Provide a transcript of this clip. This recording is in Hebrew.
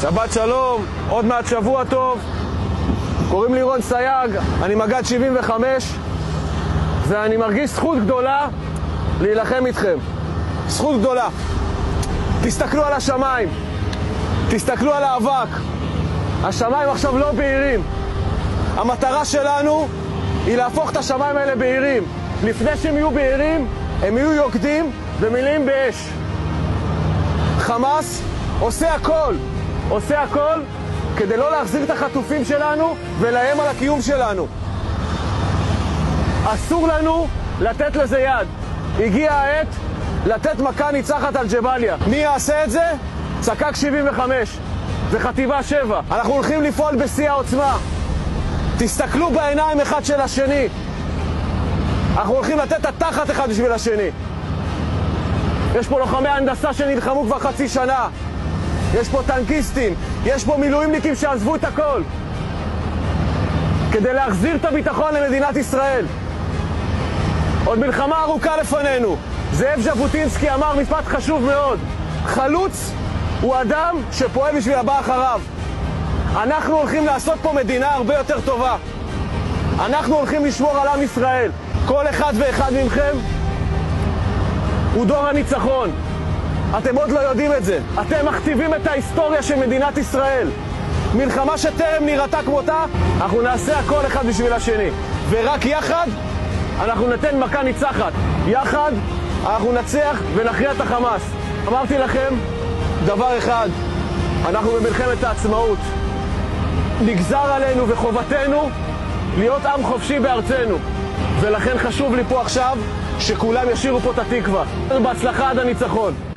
שבת שלום, עוד מעט שבוע טוב. קוראים לי רון סייג, אני מג"ד 75 ואני מרגיש זכות גדולה להילחם איתכם. זכות גדולה. תסתכלו על השמיים, תסתכלו על האבק. השמיים עכשיו לא בהירים. המטרה שלנו היא להפוך את השמיים האלה בהירים. לפני שהם יהיו בהירים, הם יהיו יוקדים ומלאים באש. חמאס עושה הכל כדי לא להחזיר את החטופים שלנו ולהם על הקיום שלנו. אסור לנו לתת לזה יד. הגיעה העת לתת מכה ניצחת על ג'באליה. מי יעשה את זה? צק"ק 75 וחטיבה 7. אנחנו הולכים לפעול בשיא העוצמה. תסתכלו בעיניים אחד של השני. אנחנו הולכים לתת את התחת אחד בשביל השני. יש פה לוחמי הנדסה שנלחמו כבר חצי שנה. יש פה טנקיסטים, יש פה מילואימניקים שעזבו את הכל כדי להחזיר את הביטחון למדינת ישראל. עוד מלחמה ארוכה לפנינו. זאב ז'בוטינסקי אמר משפט חשוב מאוד: חלוץ הוא אדם שפועל בשביל הבא אחריו. אנחנו הולכים לעשות פה מדינה הרבה יותר טובה. אנחנו הולכים לשמור על עם ישראל. כל אחד ואחד מכם הוא דור הניצחון. אתם עוד לא יודעים את זה. אתם מכתיבים את ההיסטוריה של מדינת ישראל. מלחמה שטרם נראתה כמותה, אנחנו נעשה הכל אחד בשביל השני. ורק יחד אנחנו ניתן מכה ניצחת. יחד אנחנו נצח ונכריע את החמאס. אמרתי לכם דבר אחד: אנחנו במלחמת העצמאות. נגזר עלינו וחובתנו להיות עם חופשי בארצנו. ולכן חשוב לי פה עכשיו שכולם ישירו פה את התקווה. בהצלחה עד הניצחון.